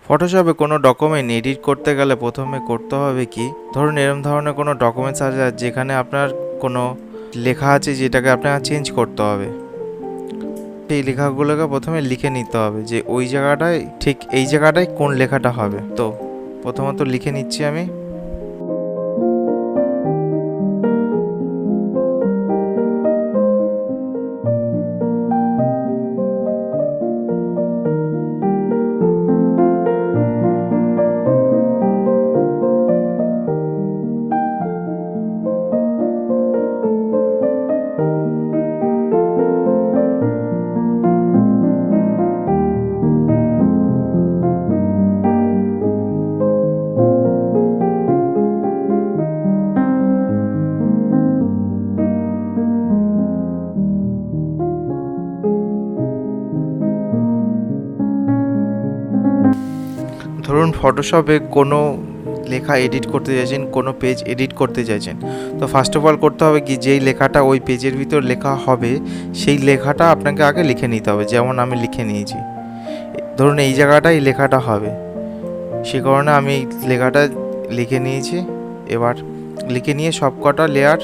ফটোশপে কোনো document edit করতে গেলে প্রথমে করতে হবে কি, ধরুন এরকম ধরনের কোনো ডকুমেন্টস আছে যেখানে আপনার কোনো লেখা আছে যেটাকে আপনার চেঞ্জ করতে হবে। সেই লেখাগুলোকে প্রথমে লিখে নিতে হবে যে ওই জায়গাটায়, ঠিক এই জায়গাটায় কোন লেখাটা হবে। তো প্রথমত লিখে নিচ্ছি আমি। ধরুন ফটোশপে কোনো লেখা এডিট করতে চাইছেন, কোনো পেজ এডিট করতে চাইছেন, তো ফার্স্ট অফ অল করতে হবে কি, যেই লেখাটা ওই পেজের ভিতর লেখা হবে সেই লেখাটা আপনাকে আগে লিখে নিতে হবে। যেমন আমি লিখে নিয়েছি, ধরুন এই জায়গাটায় লেখাটা হবে, সে কারণে আমি লেখাটা লিখে নিয়েছি। এবার লিখে নিয়ে সব কটা লেয়ার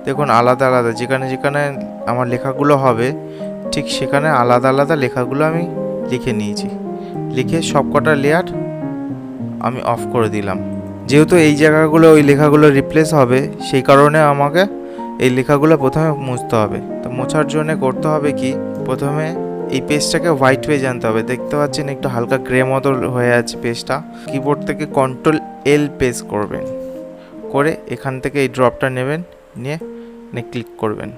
দেখুন আলাদা আলাদা, যেখানে যেখানে আমার লেখাগুলো হবে ঠিক সেখানে আলাদা আলাদা লেখাগুলো আমি লিখে নিয়েছি। লিখে সব কটা লেয়ার আমি অফ করে দিলাম। যেহেতু এই জায়গাগুলো ওই লেখাগুলো রিপ্লেস হবে, সেই কারণে আমাকে এই লেখাগুলো প্রথমে মুছতে হবে। তো মোছার জন্য করতে হবে কি, প্রথমে এই পেজটাকে হোয়াইট পেজ আনতে হবে। দেখতে পাচ্ছেন একটু হালকা গ্রে মতো হয়ে আছে পেজটা। কিবোর্ড থেকে Ctrl+L প্রেস করবেন, করে এখান থেকে এই ড্রপটা নেবেন, নিয়ে ক্লিক করবেন।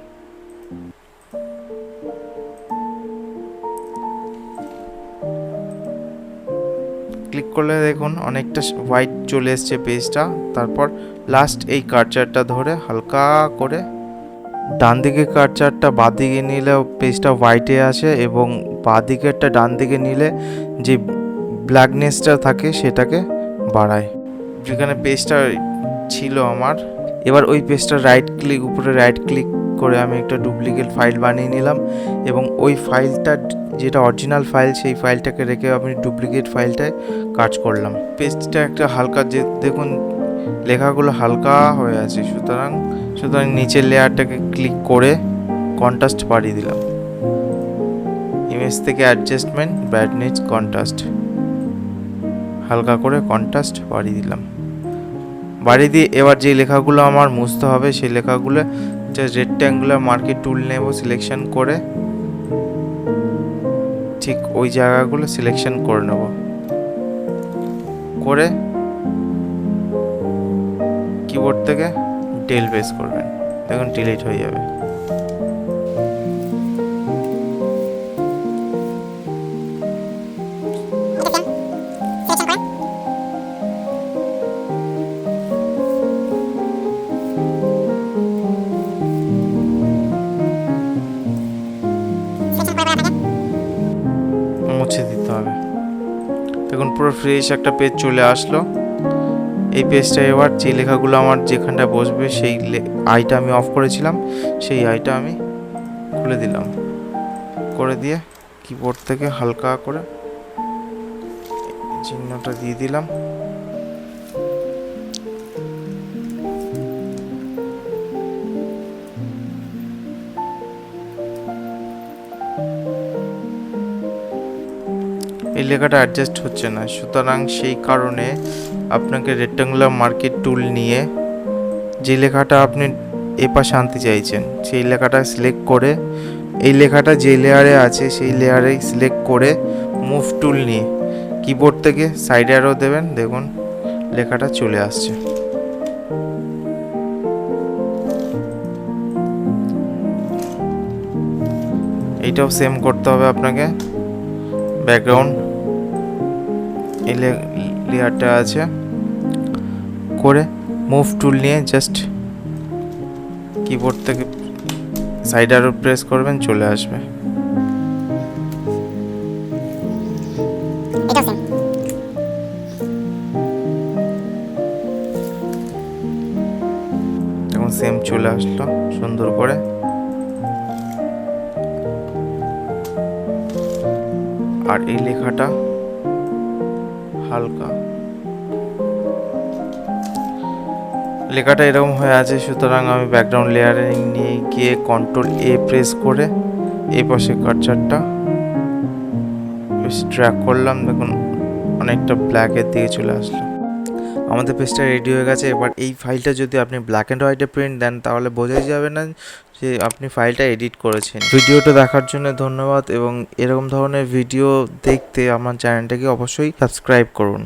ক্লিক করলে দেখুন অনেকটা হোয়াইট চলে এসছে পেজটা। তারপর লাস্ট এই কার্সারটা ধরে হালকা করে ডান দিকে কার্সারটা বাঁ দিকে নিলে পেজটা হোয়াইটে আসে, এবং বাঁ দিকেরটা ডান দিকে নিলে যে ব্ল্যাকনেসটা থাকে সেটাকে বাড়ায়। যেখানে পেজটা ছিল আমার, এবার ওই পেজটা উপরে রাইট ক্লিক করে আমি একটা ডুপ্লিকেট ফাইল বানিয়ে নিলাম, এবং ওই ফাইলটা যেটা অরিজিনাল ফাইল সেই ফাইলটাকে রেখে আমি ডুপ্লিকেট ফাইলটায় কাজ করলাম। পেজটা একটা হালকা, যে দেখুন লেখাগুলো হালকা হয়ে আছে, সুতরাং নিচের লেয়ারটাকে ক্লিক করে কন্ট্রাস্ট বাড়িয়ে দিলাম। ইমেজ থেকে অ্যাডজাস্টমেন্ট, ব্রাইটনেস, কন্ট্রাস্ট, হালকা করে কন্ট্রাস্ট বাড়িয়ে দিলাম। বাড়িয়ে দিয়ে এবার যে লেখাগুলো আমার মুছতে হবে সেই লেখাগুলো রেক্ট্যাঙ্গুলার মার্কের টুল নেব, সিলেকশন করে ঠিক ওই জায়গাগুলো সিলেকশন করে নেব, করে কিবোর্ড থেকে ডেল প্রেস করবেন, দেখুন ডিলিট হয়ে যাবে। মুছে দিতে হবে। দেখুন পুরো ফ্রেশ একটা পেজ চলে আসলো। এই পেজটা এবার যে লেখাগুলো আমার যেখানটা বসবে সেই আইটা আমি অফ করেছিলাম, সেই আইটা আমি খুলে দিলাম, করে দিয়ে কিবোর্ড থেকে হালকা করে চিহ্নটা দিয়ে দিলাম। এই লেখাটা অ্যাডজাস্ট হচ্ছে না, সুতরাং সেই কারণে আপনাকে রেক্ট্যাঙ্গুলার মার্কের টুল নিয়ে যে লেখাটা আপনি এপাশে আনতে চাইছেন সেই লেখাটা সিলেক্ট করে, এই লেখাটা যে লেয়ারে আছে সেই লেয়ারে সিলেক্ট করে মুভ টুল নিয়ে কিবোর্ড থেকে সাইড অ্যারো দেবেন, দেখুন লেখাটা চলে আসছে। এইটাও সেম করতে হবে আপনাকে। ব্যাকগ্রাউন্ড এই লেয়ারটা আছে, করে মুভ টুল নিয়ে জাস্ট কিবোর্ড থেকে সাইড অ্যারো প্রেস করবেন, চলে আসবে। এখন সেম চলে আসলো সুন্দর করে। আর এই লেখাটা হালকা। লেখাটা এরকম হয়ে আছে, সুতরাং আমি ব্যাকগ্রাউন্ড লেয়ারে নিয়ে গিয়ে কন্ট্রোল এ প্রেস করে এই পাশে কার্সারটা ড্র্যাগ করলাম, দেখুন অনেকটা ব্ল্যাকের দিকে চলে আসলো। আমাদের পেজটা রেডি হয়ে গেছে। এবার এই ফাইলটা যদি আপনি ব্ল্যাক অ্যান্ড হোয়াইটে প্রিন্ট দেন তাহলে বোঝাই যাবে না যে আপনি ফাইলটা এডিট করেছেন। ভিডিওটা দেখার জন্য ধন্যবাদ এবং এরকম ধরনের ভিডিও দেখতে আমার চ্যানেলটাকে অবশ্যই সাবস্ক্রাইব করুন।